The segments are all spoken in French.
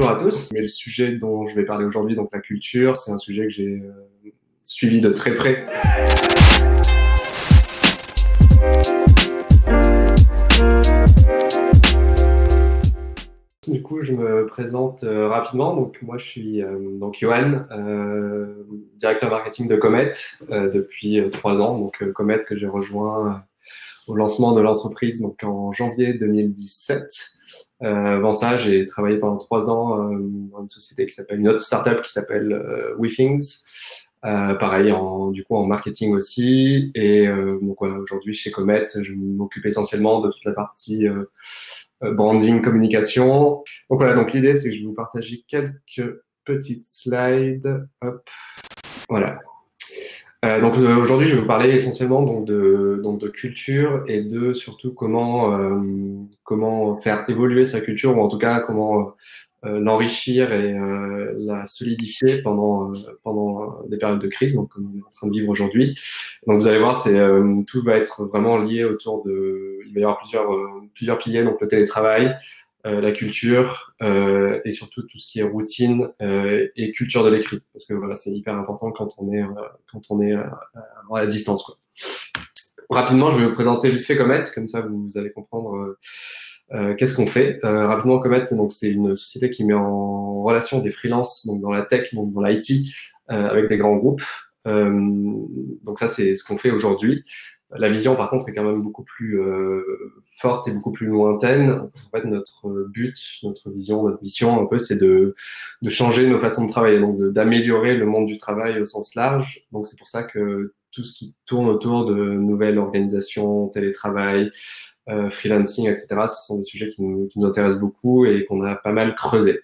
Bonjour à tous. Mais le sujet dont je vais parler aujourd'hui, donc la culture, c'est un sujet que j'ai suivi de très près. Du coup, je me présente rapidement. Donc, moi, je suis donc Johan, directeur marketing de Comet depuis 3 ans. Donc, Comet que j'ai rejoint au lancement de l'entreprise donc en janvier 2017. Avant ça, j'ai travaillé pendant 3 ans dans une société qui s'appelle une autre startup qui s'appelle WeThings. Pareil, du coup, en marketing aussi. Et donc voilà, aujourd'hui, chez Comet, je m'occupe essentiellement de toute la partie branding, communication. Donc voilà, donc l'idée, c'est que je vais vous partager quelques petites slides. Hop, voilà. Donc aujourd'hui, je vais vous parler essentiellement donc de culture et de surtout comment faire évoluer sa culture, ou en tout cas comment l'enrichir et la solidifier pendant des périodes de crise, donc comme on est en train de vivre aujourd'hui. Donc vous allez voir, tout va être vraiment lié autour il va y avoir plusieurs piliers, donc le télétravail, la culture et surtout tout ce qui est routine et culture de l'écrit, parce que voilà, c'est hyper important quand on est à la distance, quoi. Rapidement, je vais vous présenter vite fait Comet, comme ça vous allez comprendre qu'est-ce qu'on fait. Rapidement, Comet, donc c'est une société qui met en relation des freelances, donc dans la tech, donc dans l'IT, avec des grands groupes. Donc ça, c'est ce qu'on fait aujourd'hui. La vision, par contre, est quand même beaucoup plus forte et beaucoup plus lointaine. En fait, notre but, notre vision, notre mission, un peu, c'est de changer nos façons de travailler, donc d'améliorer le monde du travail au sens large. Donc c'est pour ça que tout ce qui tourne autour de nouvelles organisations, télétravail, freelancing, etc., ce sont des sujets qui nous intéressent beaucoup et qu'on a pas mal creusé.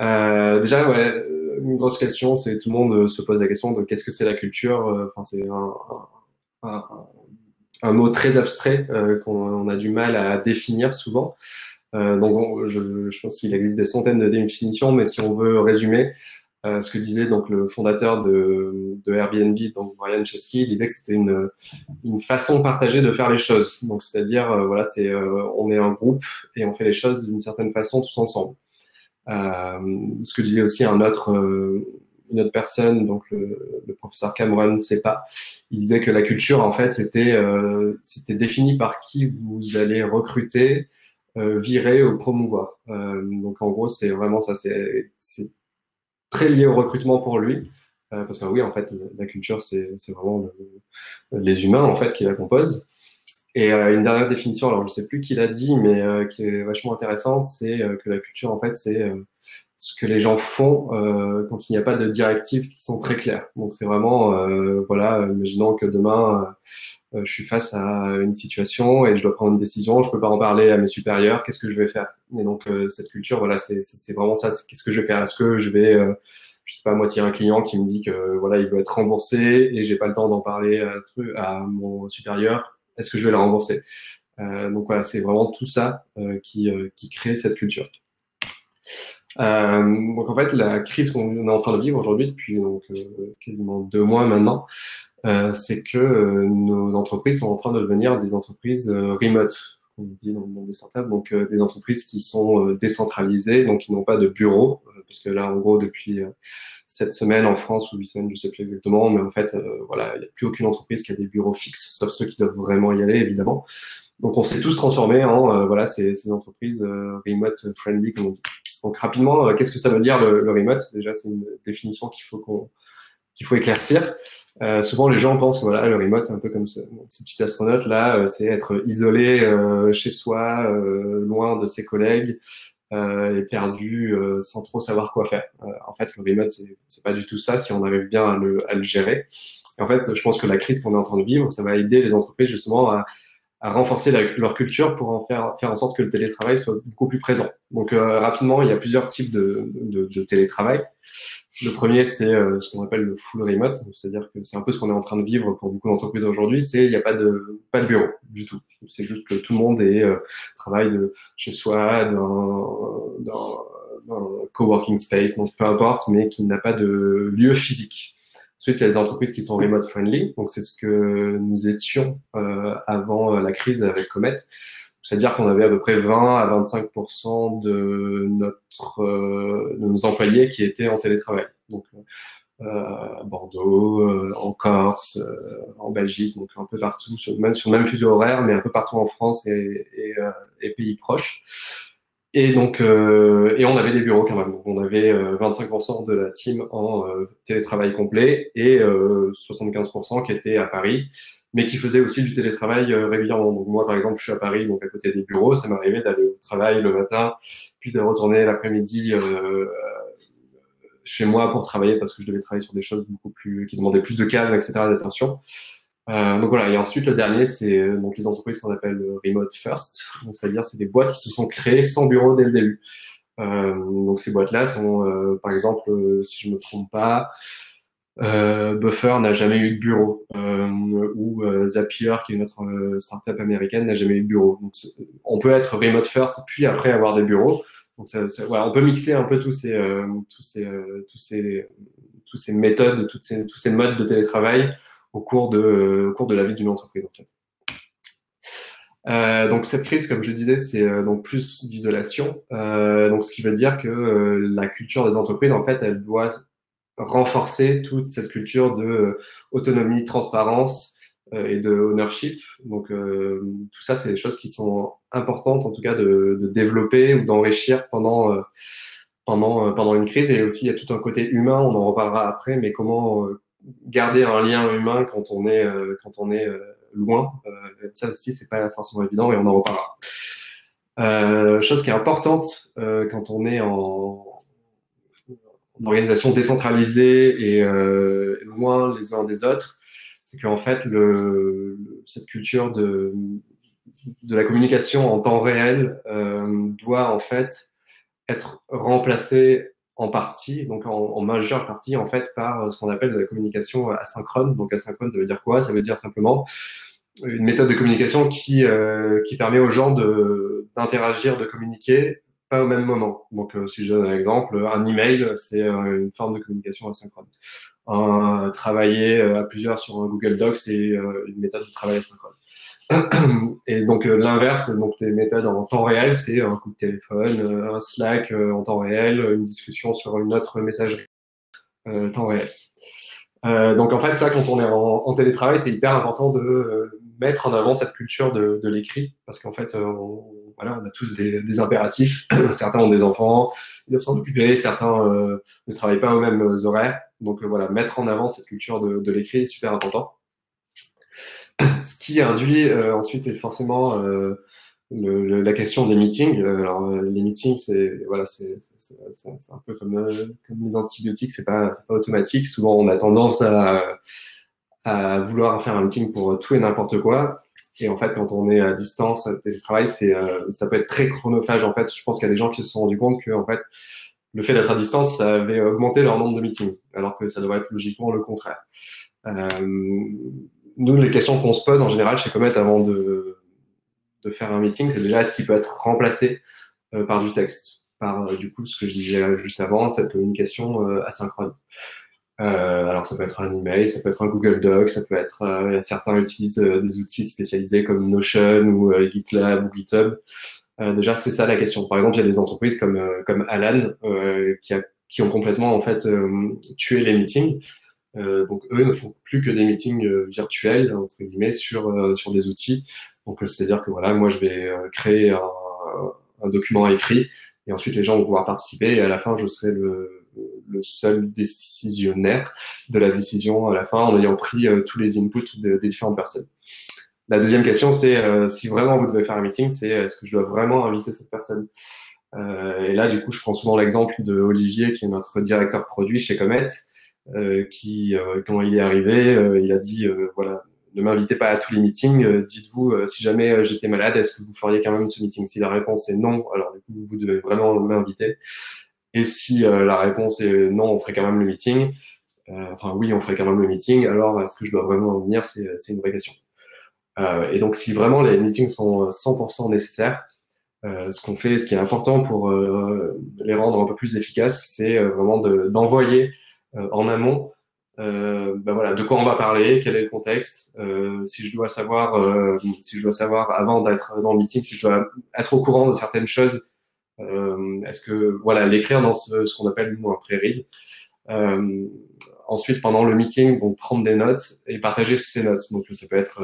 Déjà, ouais, une grosse question, c'est tout le monde se pose la question de qu'est-ce que c'est la culture. Enfin, c'est un mot très abstrait qu'on a du mal à définir souvent. Donc, je pense qu'il existe des centaines de définitions, mais si on veut résumer, ce que disait donc le fondateur de Airbnb, donc Brian Chesky, disait que c'était une façon partagée de faire les choses. Donc, c'est-à-dire, voilà, on est un groupe et on fait les choses d'une certaine façon tous ensemble. Ce que disait aussi une autre personne, donc le professeur Cameron Cepa, il disait que la culture, en fait, c'était défini par qui vous allez recruter, virer ou promouvoir. Donc, en gros, c'est vraiment ça, c'est très lié au recrutement pour lui, parce que oui, en fait, la culture, c'est vraiment les humains, en fait, qui la composent. Et une dernière définition, alors je sais plus qui l'a dit, mais qui est vachement intéressante, c'est que la culture, en fait, c'est ce que les gens font quand il n'y a pas de directives qui sont très claires. Donc c'est vraiment, voilà, imaginons que demain, je suis face à une situation et je dois prendre une décision, je peux pas en parler à mes supérieurs, qu'est-ce que je vais faire? Et donc cette culture, voilà, c'est vraiment ça, qu'est-ce que je vais faire? Est-ce que je vais je sais pas, moi, s'il y a un client qui me dit que voilà, il veut être remboursé et j'ai pas le temps d'en parler à mon supérieur, est-ce que je vais le rembourser? Donc voilà, c'est vraiment tout ça qui crée cette culture. Donc en fait, la crise qu'on est en train de vivre aujourd'hui depuis donc quasiment 2 mois maintenant, c'est que nos entreprises sont en train de devenir des entreprises remote, on dit dans le monde des startups, donc des entreprises qui sont décentralisées, donc qui n'ont pas de bureau, parce que là, en gros, depuis 7 semaines en France ou 8 semaines, je sais plus exactement, mais en fait, voilà, il n'y a plus aucune entreprise qui a des bureaux fixes, sauf ceux qui doivent vraiment y aller, évidemment. Donc, on s'est tous transformés en voilà, ces entreprises remote friendly, comme on dit. Donc, rapidement, qu'est-ce que ça veut dire le remote? Déjà, c'est une définition qu'il faut éclaircir. Souvent, les gens pensent que voilà, le remote, c'est un peu comme ce petit astronaute là, c'est être isolé chez soi, loin de ses collègues et perdu sans trop savoir quoi faire. En fait, le remote, c'est pas du tout ça si on arrive bien à le gérer. Et en fait, je pense que la crise qu'on est en train de vivre, ça va aider les entreprises justement à renforcer leur culture pour en faire en sorte que le télétravail soit beaucoup plus présent. Donc rapidement, il y a plusieurs types de télétravail. Le premier, c'est ce qu'on appelle le full remote, c'est-à-dire que c'est un peu ce qu'on est en train de vivre pour beaucoup d'entreprises aujourd'hui, il n'y a pas de bureau du tout. C'est juste que tout le monde travaille de chez soi, dans coworking space, donc peu importe, mais qui n'a pas de lieu physique. Ensuite, il y a des entreprises qui sont remote friendly, donc c'est ce que nous étions avant la crise avec Comet. C'est-à-dire qu'on avait à peu près 20 à 25% de nos employés qui étaient en télétravail. Donc, à Bordeaux, en Corse, en Belgique, donc un peu partout, sur le même fuseau horaire, mais un peu partout en France et pays proches. Et donc, et on avait des bureaux quand même. Donc, on avait 25% de la team en télétravail complet et 75% qui étaient à Paris, mais qui faisaient aussi du télétravail régulièrement. Donc, moi, par exemple, je suis à Paris, donc à côté des bureaux, ça m'arrivait d'aller au travail le matin, puis de retourner l'après-midi chez moi pour travailler parce que je devais travailler sur des choses beaucoup plus, qui demandaient plus de calme, etc., d'attention. Donc voilà. Et ensuite, le dernier, c'est donc les entreprises qu'on appelle remote first. Donc, c'est-à-dire, c'est des boîtes qui se sont créées sans bureau dès le début. Donc ces boîtes-là sont, par exemple, si je me trompe pas, Buffer n'a jamais eu de bureau, ou Zapier, qui est une autre startup américaine, n'a jamais eu de bureau. Donc, on peut être remote first, puis après avoir des bureaux. Donc voilà, on peut mixer un peu tous ces méthodes, tous ces modes de télétravail au cours de la vie d'une entreprise, en fait. Donc cette crise, comme je disais, c'est donc plus d'isolation. Donc ce qui veut dire que la culture des entreprises, en fait, elle doit renforcer toute cette culture de autonomie, transparence et de ownership. Donc tout ça, c'est des choses qui sont importantes, en tout cas, de développer ou d'enrichir pendant une crise. Et aussi, il y a tout un côté humain, on en reparlera après, mais comment garder un lien humain quand on est loin. Ça aussi, c'est pas forcément évident et on en reparlera. Chose qui est importante quand on est en organisation décentralisée et loin les uns des autres, c'est qu'en fait, cette culture de la communication en temps réel doit en fait être remplacée en partie, donc en majeure partie, en fait, par ce qu'on appelle de la communication asynchrone. Donc asynchrone, ça veut dire quoi? Ça veut dire simplement une méthode de communication qui permet aux gens d'interagir, de communiquer, pas au même moment. Donc, si je donne un exemple, un email, c'est une forme de communication asynchrone. Travailler à plusieurs sur un Google Docs, c'est une méthode de travail asynchrone. Et donc l'inverse, donc les méthodes en temps réel, c'est un coup de téléphone, un Slack en temps réel, une discussion sur une autre messagerie temps réel. Donc en fait, ça, quand on est en télétravail, c'est hyper important de mettre en avant cette culture de l'écrit, parce qu'en fait, voilà, on a tous des impératifs. Certains ont des enfants, ils doivent s'en occuper, certains ne travaillent pas aux mêmes horaires. Donc voilà, mettre en avant cette culture de l'écrit est super important. Ce qui induit ensuite est forcément la question des meetings. Alors les meetings, c'est voilà, c'est un peu comme les antibiotiques, c'est pas automatique. Souvent, on a tendance à vouloir faire un meeting pour tout et n'importe quoi. Et en fait, quand on est à distance, télétravail, ça peut être très chronophage. En fait, je pense qu'il y a des gens qui se sont rendus compte que en fait, le fait d'être à distance, ça avait augmenté leur nombre de meetings, alors que ça devrait être logiquement le contraire. Nous, les questions qu'on se pose en général chez Comet avant de faire un meeting, c'est déjà est-ce qu'il peut être remplacé par du texte, par du coup ce que je disais juste avant, cette communication asynchrone. Alors ça peut être un email, ça peut être un Google Doc, ça peut être certains utilisent des outils spécialisés comme Notion ou GitLab ou GitHub. Déjà c'est ça la question. Par exemple, il y a des entreprises comme Alan qui ont complètement en fait tué les meetings. Donc eux ne font plus que des meetings virtuels entre guillemets sur des outils. Donc c'est-à-dire que voilà, moi je vais créer un document écrit et ensuite les gens vont pouvoir participer et à la fin je serai le seul décisionnaire de la décision à la fin en ayant pris tous les inputs des différentes personnes. La deuxième question c'est si vraiment vous devez faire un meeting, c'est est-ce que je dois vraiment inviter cette personne? Et là du coup je prends souvent l'exemple de Olivier qui est notre directeur produit chez Comet. Qui, quand il est arrivé, il a dit voilà, ne m'invitez pas à tous les meetings, dites-vous si jamais j'étais malade, est-ce que vous feriez quand même ce meeting? Si la réponse est non, alors du coup, vous devez vraiment m'inviter. Et si la réponse est non, on ferait quand même le meeting, enfin oui, on ferait quand même le meeting, alors est-ce que je dois vraiment venir? C'est une vraie question. Et donc, si vraiment les meetings sont 100% nécessaires, ce qui est important pour les rendre un peu plus efficaces, c'est vraiment d'envoyer en amont ben voilà, de quoi on va parler, quel est le contexte, si je dois savoir avant d'être dans le meeting, si je dois être au courant de certaines choses, est-ce que voilà, l'écrire dans ce qu'on appelle nous un pré-read. Ensuite, pendant le meeting, donc prendre des notes et partager ces notes. Donc ça peut être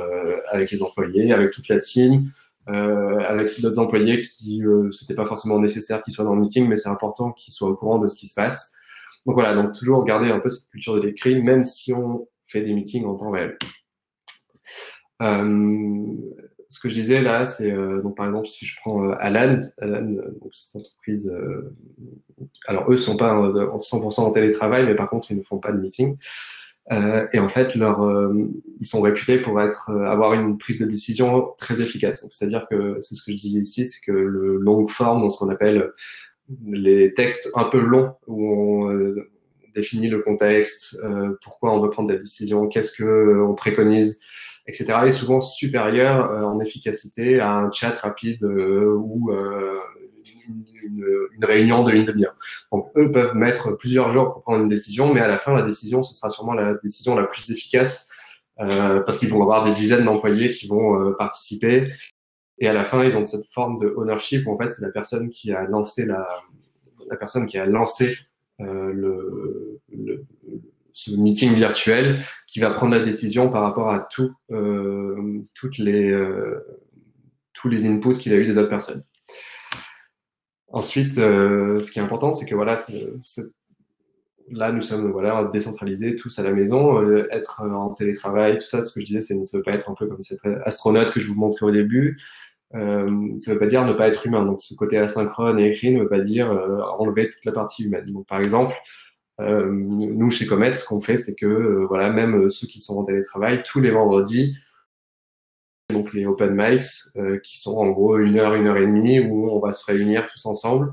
avec les employés, avec toute la team, avec d'autres employés qui c'était pas forcément nécessaire qu'ils soient dans le meeting, mais c'est important qu'ils soient au courant de ce qui se passe. Donc voilà, donc toujours garder un peu cette culture de l'écrit, même si on fait des meetings en temps réel. Ce que je disais là, c'est donc par exemple si je prends Alan, donc c'est une entreprise. Alors eux sont pas en 100% en télétravail, mais par contre ils ne font pas de meeting. Et en fait, ils sont réputés pour avoir une prise de décision très efficace. Donc c'est-à-dire que c'est ce que je dis ici, c'est que le long form, dans ce qu'on appelle les textes un peu longs où on définit le contexte, pourquoi on veut prendre des décisions, qu'est-ce que on préconise, etc. est souvent supérieur en efficacité à un chat rapide ou une réunion de une demi-heure. Donc eux peuvent mettre plusieurs jours pour prendre une décision, mais à la fin la décision ce sera sûrement la décision la plus efficace parce qu'ils vont avoir des dizaines d'employés qui vont participer. Et à la fin, ils ont cette forme de ownership où en fait, c'est la personne qui a lancé ce meeting virtuel qui va prendre la décision par rapport à tous les inputs qu'il a eu des autres personnes. Ensuite, ce qui est important, c'est que voilà, là, nous sommes voilà décentralisés tous à la maison, être en télétravail, tout ça. Ce que je disais, ça ne veut pas être un peu comme cet astronaute que je vous montrais au début. Ça ne veut pas dire ne pas être humain. Donc, ce côté asynchrone et écrit ne veut pas dire enlever toute la partie humaine. Donc, par exemple, nous, chez Comet, ce qu'on fait, c'est que voilà, même ceux qui sont en télétravail, tous les vendredis, donc les open mics, qui sont en gros 1 heure et demie, où on va se réunir tous ensemble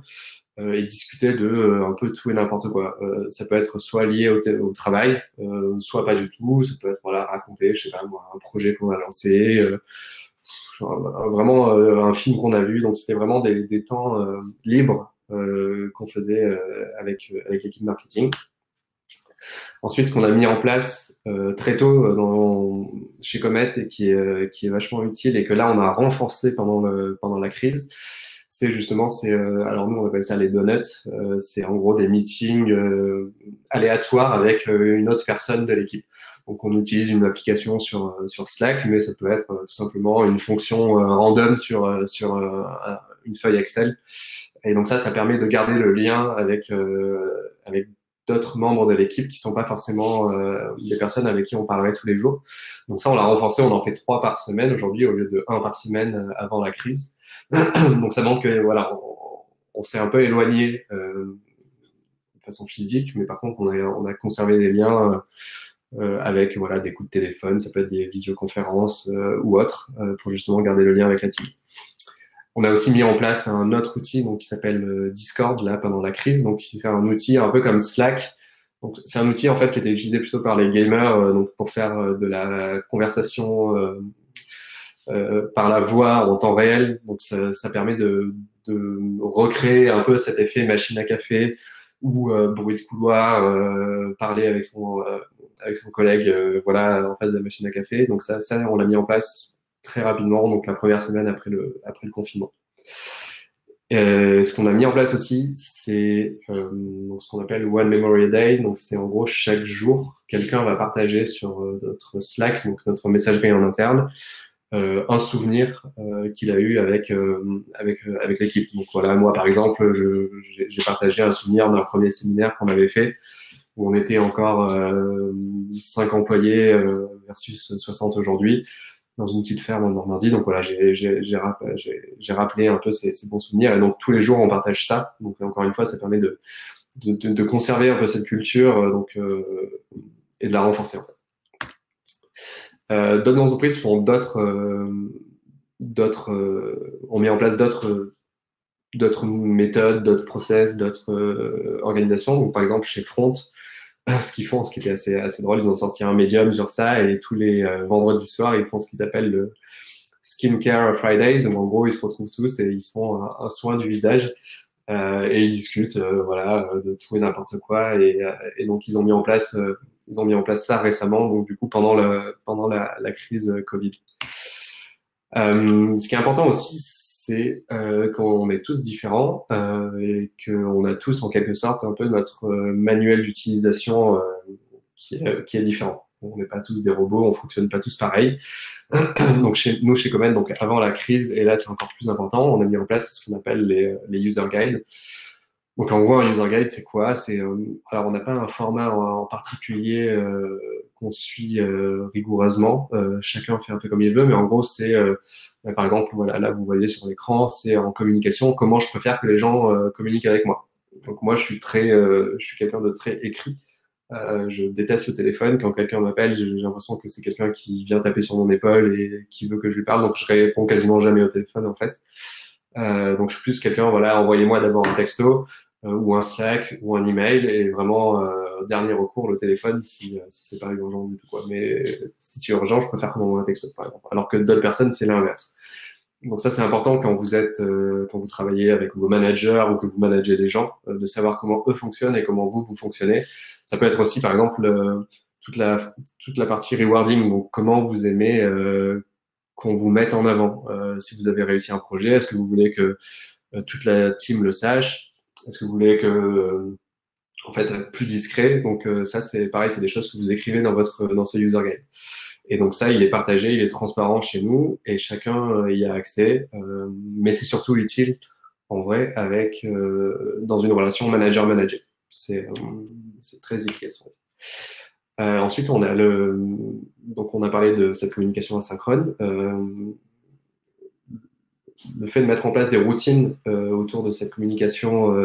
et discuter de un peu tout et n'importe quoi. Ça peut être soit lié au travail, soit pas du tout. Ça peut être voilà, raconter, je sais pas moi, un projet qu'on a lancé, vraiment un film qu'on a vu. Donc c'était vraiment des temps libres qu'on faisait avec l'équipe marketing. Ensuite, ce qu'on a mis en place très tôt chez Comet et qui est vachement utile et que là on a renforcé pendant la crise, c'est justement alors nous on appelle ça les donuts. C'est en gros des meetings aléatoires avec une autre personne de l'équipe. Donc on utilise une application sur Slack, mais ça peut être tout simplement une fonction random sur une feuille Excel. Et donc ça permet de garder le lien avec d'autres membres de l'équipe qui sont pas forcément des personnes avec qui on parlerait tous les jours. Donc ça, on l'a renforcé, on en fait 3 par semaine aujourd'hui au lieu de 1 par semaine avant la crise. Donc ça montre que voilà, on s'est un peu éloigné de façon physique, mais par contre, on a conservé des liens avec voilà des coups de téléphone, ça peut être des visioconférences ou autres, pour justement garder le lien avec la team. On a aussi mis en place un autre outil donc, qui s'appelle Discord là pendant la crise. Donc c'est un outil un peu comme Slack. Donc c'est un outil en fait qui était utilisé plutôt par les gamers donc pour faire de la conversation par la voix en temps réel. Donc ça permet de recréer un peu cet effet machine à café ou bruit de couloir, parler avec son collègue voilà en face de la machine à café. Donc ça on l'a mis en place très rapidement, donc la première semaine après le confinement. Ce qu'on a mis en place aussi, c'est ce qu'on appelle One Memory a Day. Donc c'est en gros chaque jour, quelqu'un va partager sur notre Slack, donc notre messagerie en interne, un souvenir qu'il a eu avec l'équipe. Donc voilà, moi par exemple, j'ai partagé un souvenir d'un premier séminaire qu'on avait fait où on était encore 5 employés versus 60 aujourd'hui, dans une petite ferme en Normandie. Donc voilà, j'ai rappelé un peu ces bons souvenirs. Et donc tous les jours, on partage ça. Donc encore une fois, ça permet de conserver un peu cette culture et de la renforcer. En fait. D'autres entreprises font ont mis en place d'autres méthodes, d'autres process, d'autres organisations. Donc par exemple, chez Front, ce qu'ils font, ce qui était assez drôle, ils ont sorti un médium sur ça et tous les vendredis soirs, ils font ce qu'ils appellent le Skincare Fridays. Donc, en gros, ils se retrouvent tous et ils font un soin du visage et ils discutent voilà, de tout et n'importe quoi. Et donc, ils ont mis en place ils ont mis en place ça récemment, donc du coup pendant la crise Covid. Ce qui est important aussi, c'est qu'on est tous différents et qu'on a tous en quelque sorte un peu notre manuel d'utilisation qui est différent. On n'est pas tous des robots, on fonctionne pas tous pareil. Donc chez Comet, donc avant la crise, et là c'est encore plus important, on a mis en place ce qu'on appelle les user guides. Donc en gros, un user guide, c'est quoi? Alors on n'a pas un format en particulier qu'on suit rigoureusement. Chacun fait un peu comme il veut, mais en gros, c'est par exemple, voilà, là vous voyez sur l'écran, c'est en communication, comment je préfère que les gens communiquent avec moi. Donc moi, je suis quelqu'un de très écrit. Je déteste le téléphone. Quand quelqu'un m'appelle, j'ai l'impression que c'est quelqu'un qui vient taper sur mon épaule et qui veut que je lui parle. Donc je réponds quasiment jamais au téléphone en fait. Donc je suis plus quelqu'un, voilà, envoyez-moi d'abord un texto ou un Slack ou un email et vraiment dernier recours le téléphone si c'est pas urgent du tout quoi. Mais si c'est urgent, je préfère qu'on m'envoie un texto par exemple. Alors que d'autres personnes c'est l'inverse. Donc ça c'est important quand quand vous travaillez avec vos managers ou que vous managez des gens, de savoir comment eux fonctionnent et comment vous fonctionnez. Ça peut être aussi par exemple toute la partie rewarding, donc comment vous aimez qu'on vous mette en avant. Si vous avez réussi un projet, est-ce que vous voulez que toute la team le sache? Est-ce que vous voulez que, en fait, être plus discret? Donc ça, c'est pareil, c'est des choses que vous écrivez dans ce user guide. Et donc ça, il est partagé, il est transparent chez nous et chacun y a accès. Mais c'est surtout utile en vrai avec dans une relation manager-manager. C'est très efficace. Ensuite, donc on a parlé de cette communication asynchrone. Le fait de mettre en place des routines autour de cette communication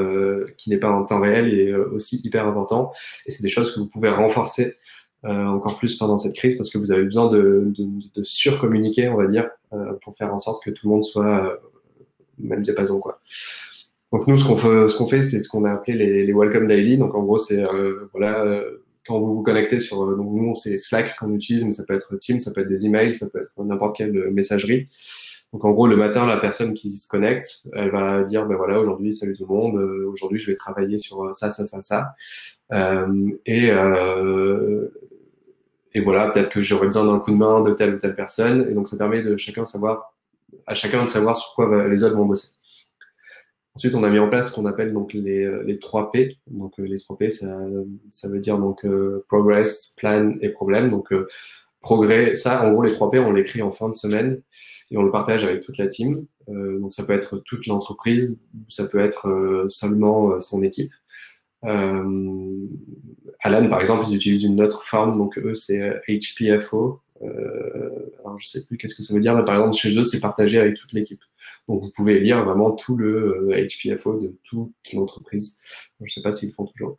qui n'est pas en temps réel est aussi hyper important. Et c'est des choses que vous pouvez renforcer encore plus pendant cette crise parce que vous avez besoin de surcommuniquer, on va dire, pour faire en sorte que tout le monde soit même diapason, quoi. Donc nous, ce qu'on fait, c'est ce qu'on a appelé les Welcome Daily. Donc en gros, c'est voilà, quand vous vous connectez sur, donc nous, c'est Slack qu'on utilise, mais ça peut être Teams, ça peut être des emails, ça peut être n'importe quelle messagerie. Donc en gros, le matin, la personne qui se connecte, elle va dire, ben voilà, aujourd'hui, salut tout le monde, aujourd'hui, je vais travailler sur ça, ça, ça, ça. Et voilà, peut-être que j'aurais besoin d'un coup de main de telle ou telle personne. Et donc ça permet à chacun de savoir sur quoi les autres vont bosser. Ensuite, on a mis en place ce qu'on appelle donc les 3 P. Donc les 3 P, ça veut dire donc progress, plan et problème. Donc progrès, ça, en gros, les 3 P, on l'écrit en fin de semaine et on le partage avec toute la team. Donc ça peut être toute l'entreprise, ça peut être seulement son équipe. Alan, par exemple, ils utilisent une autre forme, donc eux, c'est HPFO. Alors, je sais plus qu'est-ce que ça veut dire, mais par exemple, chez eux, c'est partagé avec toute l'équipe. Donc, vous pouvez lire vraiment tout le HPFO de toute l'entreprise. Je sais pas s'ils le font toujours.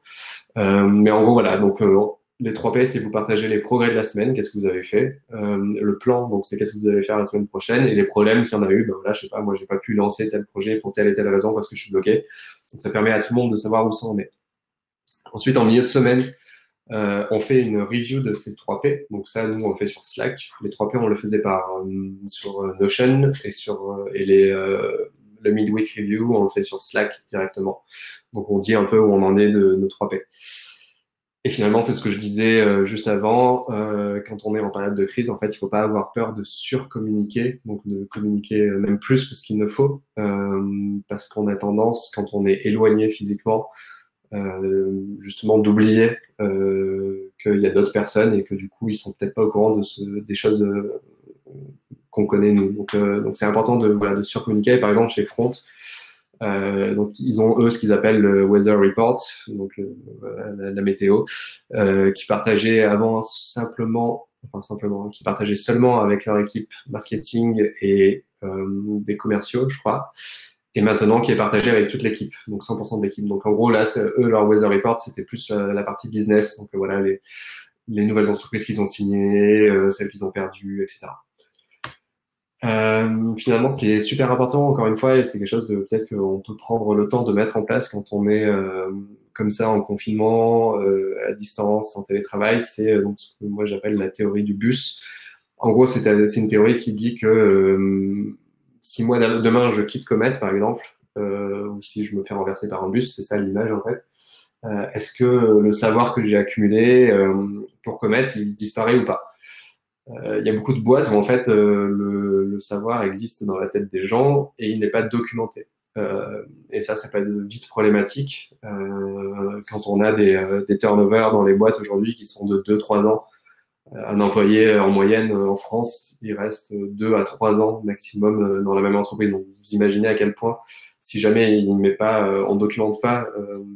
Mais en gros, voilà. Donc, les 3 P, c'est vous partagez les progrès de la semaine, qu'est-ce que vous avez fait. Le plan, donc c'est qu'est-ce que vous allez faire la semaine prochaine. Et les problèmes, s'il y en a eu, ben voilà, je sais pas, moi, j'ai pas pu lancer tel projet pour telle et telle raison parce que je suis bloqué. Donc, ça permet à tout le monde de savoir où ça en est. Ensuite, en milieu de semaine, on fait une review de ces 3 P. Donc ça, nous, on le fait sur Slack. Les 3 P, on le faisait sur Notion et le midweek review, on le fait sur Slack directement. Donc on dit un peu où on en est de nos 3 P. Et finalement, c'est ce que je disais juste avant. Quand on est en période de crise, en fait, il faut pas avoir peur de surcommuniquer, donc de communiquer même plus que ce qu'il ne faut, parce qu'on a tendance, quand on est éloigné physiquement, justement d'oublier qu'il y a d'autres personnes et que du coup ils sont peut-être pas au courant des choses qu'on connaît nous. Donc c'est important de surcommuniquer. Par exemple chez Front, donc ils ont eux ce qu'ils appellent le weather report, donc la météo, qui partageaient avant qui partageaient seulement avec leur équipe marketing et des commerciaux, je crois. Et maintenant qui est partagé avec toute l'équipe, donc 100% de l'équipe. Donc en gros là, eux leur weather report, c'était plus la partie business, donc voilà les nouvelles entreprises qu'ils ont signées, celles qu'ils ont perdues, etc. Finalement, ce qui est super important, encore une fois, et c'est quelque chose de peut-être qu'on peut prendre le temps de mettre en place quand on est comme ça en confinement, à distance, en télétravail, c'est donc ce que moi j'appelle la théorie du bus. En gros, c'est une théorie qui dit que si moi demain je quitte Comet par exemple, ou si je me fais renverser par un bus, c'est ça l'image en fait, Est-ce que le savoir que j'ai accumulé pour commettre, il disparaît ou pas? Il y a beaucoup de boîtes où en fait le savoir existe dans la tête des gens et il n'est pas documenté. Et ça peut être vite problématique quand on a des turnovers dans les boîtes aujourd'hui qui sont de 2-3 ans. Un employé en moyenne en France, il reste 2 à 3 ans maximum dans la même entreprise. Donc vous imaginez à quel point, si jamais il met pas, on documente pas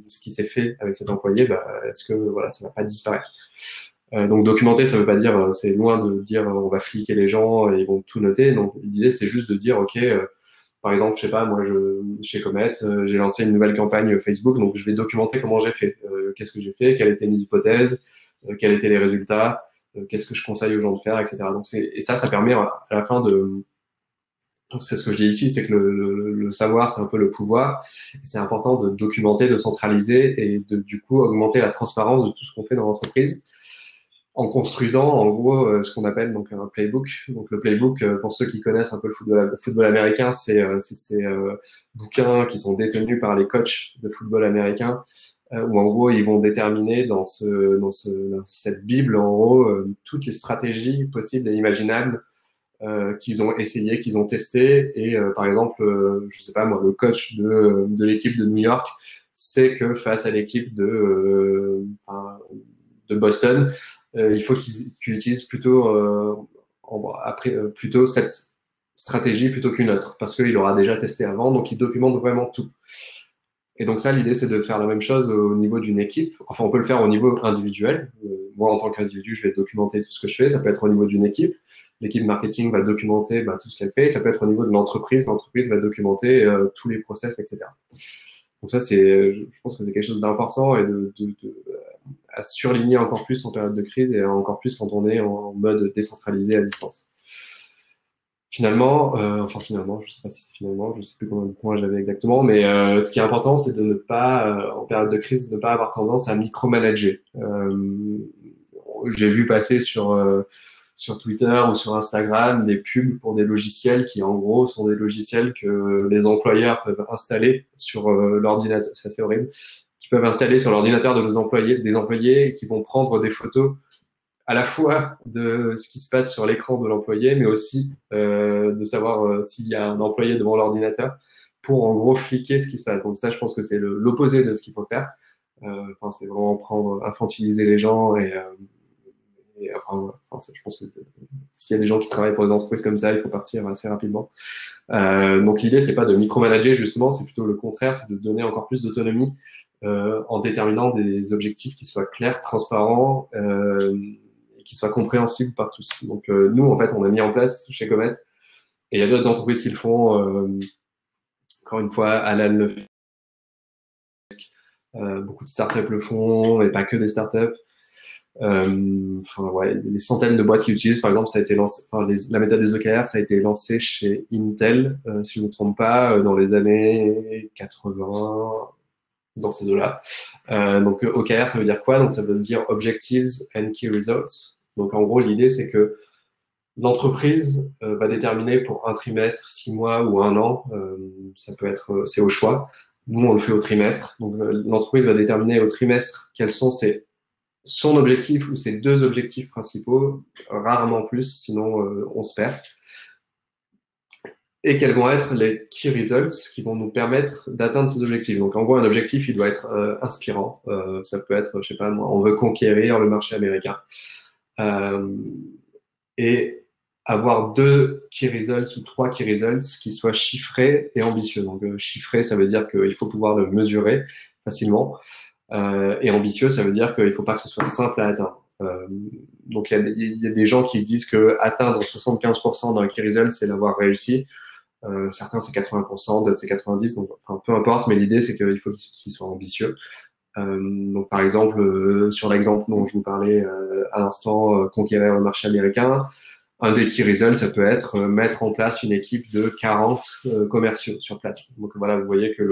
ce qui s'est fait avec cet employé, bah, est-ce que voilà, ça va pas disparaître? Donc documenter, ça veut pas dire, c'est loin de dire on va fliquer les gens et ils vont tout noter. Donc l'idée c'est juste de dire ok, par exemple, je sais pas, moi chez Comet, j'ai lancé une nouvelle campagne Facebook, donc je vais documenter comment j'ai fait, qu'est-ce que j'ai fait, quelles étaient mes hypothèses, quels étaient les résultats, qu'est-ce que je conseille aux gens de faire, etc. Donc et ça permet à la fin de donc c'est ce que je dis ici, c'est que le savoir, c'est un peu le pouvoir. C'est important de documenter, de centraliser et de du coup augmenter la transparence de tout ce qu'on fait dans l'entreprise en construisant en gros ce qu'on appelle donc un playbook. Donc le playbook, pour ceux qui connaissent un peu le football américain, c'est ces bouquins qui sont détenus par les coachs de football américain, où en gros ils vont déterminer dans cette bible en gros toutes les stratégies possibles et imaginables qu'ils ont essayé, qu'ils ont testé. Et par exemple, je sais pas moi, le coach de l'équipe de New York sait que face à l'équipe de Boston, il faut qu'il utilise plutôt plutôt cette stratégie plutôt qu'une autre parce qu'il aura déjà testé avant, donc il documente vraiment tout. Et donc ça, l'idée, c'est de faire la même chose au niveau d'une équipe. Enfin, on peut le faire au niveau individuel. Moi, en tant qu'individu, je vais documenter tout ce que je fais. Ça peut être au niveau d'une équipe. L'équipe marketing va documenter tout ce qu'elle fait. Ça peut être au niveau de l'entreprise. L'entreprise va documenter tous les process, etc. Donc ça, je pense que c'est quelque chose d'important et à surligner encore plus en période de crise et encore plus quand on est en mode décentralisé à distance. Finalement, je sais pas si c'est finalement, je sais plus combien de points j'avais exactement, mais ce qui est important, c'est de ne pas, en période de crise, de ne pas avoir tendance à micromanager. J'ai vu passer sur Twitter ou sur Instagram des pubs pour des logiciels qui, en gros, sont des logiciels que les employeurs peuvent installer sur l'ordinateur. C'est assez horrible. Qui peuvent installer sur l'ordinateur de nos employés, des employés et qui vont prendre des photos à la fois de ce qui se passe sur l'écran de l'employé, mais aussi de savoir s'il y a un employé devant l'ordinateur pour en gros fliquer ce qui se passe. Donc ça, je pense que c'est l'opposé de ce qu'il faut faire. C'est vraiment infantiliser les gens je pense que s'il y a des gens qui travaillent pour des entreprises comme ça, il faut partir assez rapidement. Donc l'idée, c'est pas de micromanager justement, c'est plutôt le contraire, c'est de donner encore plus d'autonomie en déterminant des objectifs qui soient clairs, transparents, qui soit compréhensible par tous. Donc nous, en fait, on a mis en place chez Comet, et il y a d'autres entreprises qui le font. Encore une fois, Alan le fait, beaucoup de startups le font, et pas que des startups. Des centaines de boîtes qui utilisent. Par exemple, ça a été lancé, la méthode des OKR, ça a été lancé chez Intel, si je ne me trompe pas, dans les années 80, dans ces eaux-là. Donc OKR, ça veut dire quoi? Donc ça veut dire Objectives and Key Results. Donc en gros, l'idée, c'est que l'entreprise va déterminer pour un trimestre, 6 mois ou un an, ça peut être, c'est au choix. Nous, on le fait au trimestre. Donc l'entreprise va déterminer au trimestre quels sont son objectif ou ses deux objectifs principaux, rarement plus, sinon on se perd. Et quels vont être les key results qui vont nous permettre d'atteindre ces objectifs. Donc en gros, un objectif, il doit être inspirant. Ça peut être, je sais pas moi, on veut conquérir le marché américain. Et avoir 2 key results ou 3 key results qui soient chiffrés et ambitieux. Donc chiffré, ça veut dire qu'il faut pouvoir le mesurer facilement. Et ambitieux, ça veut dire qu'il ne faut pas que ce soit simple à atteindre. Donc il y a des gens qui disent que atteindre 75% d'un key result, c'est l'avoir réussi. Certains c'est 80%, d'autres c'est 90%, donc peu importe, mais l'idée c'est qu'il faut qu'ils soient ambitieux. Donc par exemple, sur l'exemple dont je vous parlais à l'instant, conquérir le marché américain, un des key results, ça peut être mettre en place une équipe de 40 commerciaux sur place. Donc voilà, vous voyez que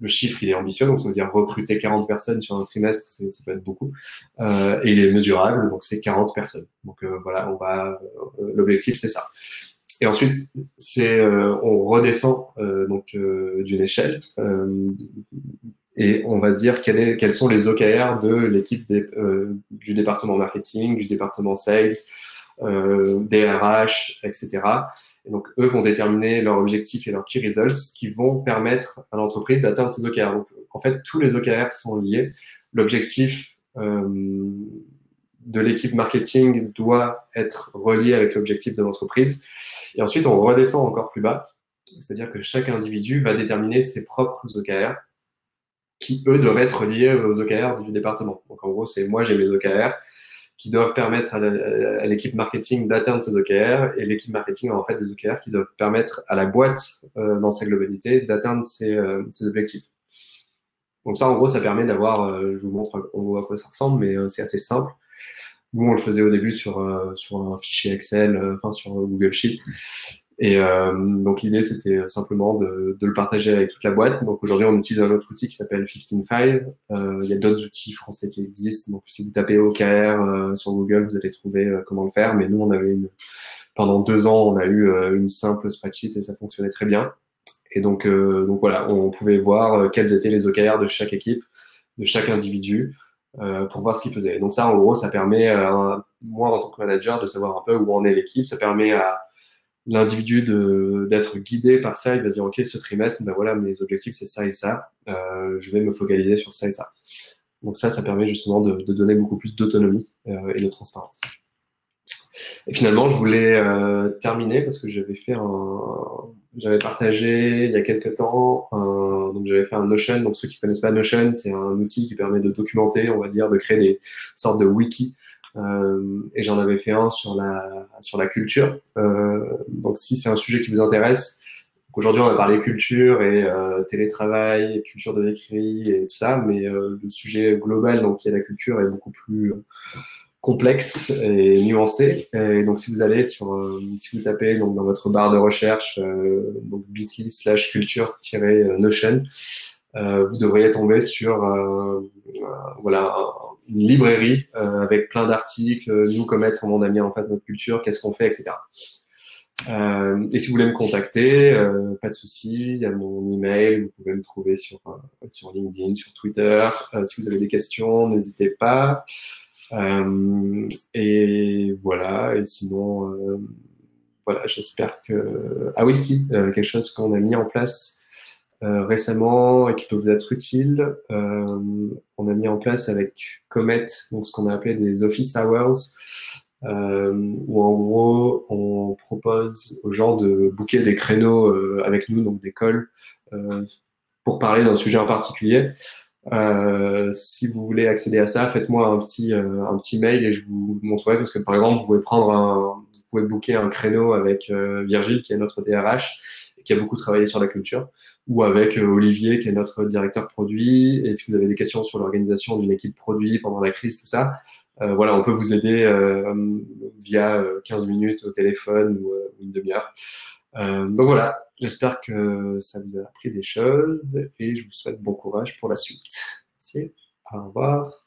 le chiffre, il est ambitieux, donc ça veut dire recruter 40 personnes sur un trimestre, ça peut être beaucoup. Et il est mesurable, donc c'est 40 personnes. Donc voilà, l'objectif, c'est ça. Et ensuite, on redescend d'une échelle et on va dire quels sont les OKR de l'équipe du département marketing, du département sales, des RH, etc. Et donc, eux vont déterminer leurs objectifs et leurs key results qui vont permettre à l'entreprise d'atteindre ces OKR. Donc, en fait, tous les OKR sont liés. L'objectif de l'équipe marketing doit être relié avec l'objectif de l'entreprise. Et ensuite, on redescend encore plus bas. C'est-à-dire que chaque individu va déterminer ses propres OKR qui, eux, doivent être liés aux OKR du département. Donc, en gros, c'est moi, j'ai mes OKR qui doivent permettre à l'équipe marketing d'atteindre ces OKR, et l'équipe marketing a en fait des OKR qui doivent permettre à la boîte, dans sa globalité, d'atteindre ses objectifs. Donc ça, en gros, ça permet d'avoir, je vous montre en gros à quoi ça ressemble, mais c'est assez simple. Nous, on le faisait au début sur un fichier Excel, enfin sur Google Sheet. Et donc l'idée, c'était simplement de le partager avec toute la boîte. Donc aujourd'hui, on utilise un autre outil qui s'appelle 15Five. Il y a d'autres outils français qui existent. Donc si vous tapez OKR sur Google, vous allez trouver comment le faire. Mais nous, on avait pendant 2 ans, on a eu une simple spreadsheet et ça fonctionnait très bien. Et donc voilà, on pouvait voir quels étaient les OKR de chaque équipe, de chaque individu, pour voir ce qu'ils faisaient. Donc ça, en gros, ça permet, moi, en tant que manager, de savoir un peu où en est l'équipe. Ça permet à l'individu d'être guidé par ça. Il va dire, OK, ce trimestre, ben voilà, mes objectifs, c'est ça et ça. Je vais me focaliser sur ça et ça. Donc ça permet justement de donner beaucoup plus d'autonomie et de transparence. Et finalement, je voulais terminer parce que j'avais partagé il y a quelques temps, donc j'avais fait un Notion. Donc ceux qui connaissent pas Notion, c'est un outil qui permet de documenter, on va dire, de créer des sortes de wiki. Et j'en avais fait un sur la culture. Donc si c'est un sujet qui vous intéresse, aujourd'hui on a parlé culture et télétravail, culture de l'écrit et tout ça, mais le sujet global, donc qui est la culture, est beaucoup plus complexe et nuancé. Et donc si vous allez si vous tapez donc dans votre barre de recherche donc bit.ly/culture-notion, vous devriez tomber sur voilà une librairie avec plein d'articles, nous comment on a mis en place notre culture, qu'est-ce qu'on fait, etc. Et si vous voulez me contacter, pas de souci, il y a mon email, vous pouvez me trouver sur LinkedIn, sur Twitter. Si vous avez des questions, n'hésitez pas. Et voilà, et sinon, voilà, j'espère que... Ah oui, si, quelque chose qu'on a mis en place récemment et qui peut vous être utile. On a mis en place avec Comet, donc ce qu'on a appelé des office hours, où en gros, on propose aux gens de booker des créneaux avec nous, donc des calls, pour parler d'un sujet en particulier. Si vous voulez accéder à ça, faites-moi un petit mail et je vous montrerai, parce que par exemple, vous pouvez booker un créneau avec Virgile, qui est notre DRH, et qui a beaucoup travaillé sur la culture, ou avec Olivier, qui est notre directeur produit. Et si vous avez des questions sur l'organisation d'une équipe produit pendant la crise, tout ça, voilà, on peut vous aider via 15 minutes au téléphone ou une demi-heure. Donc voilà, j'espère que ça vous a appris des choses et je vous souhaite bon courage pour la suite. Merci, au revoir.